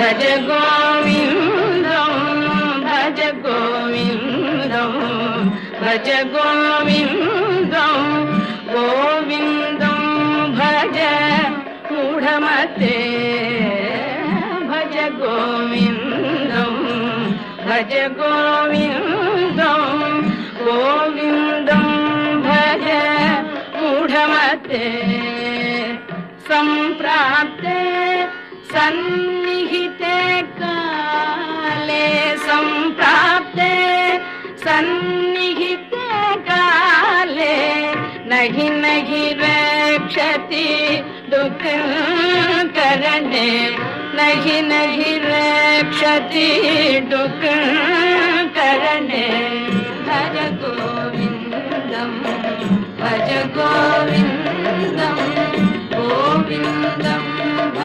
भज गोविन्दं भज गोविन्दं भज गोविन्दं गोविन्दं भज मूढमते भज गोविन्दं भज गोविन्दं गोविन्दं भज मूढमते सम्प्राप्ते सन्निहिते काले सम्प्राप्ते सन्निहिते काले नहि नहि रक्षति दुःखकरणे नहि नहि रक्षति दुःखकरणे भज गोविन्दं भज गोविन्दं गोविन्दं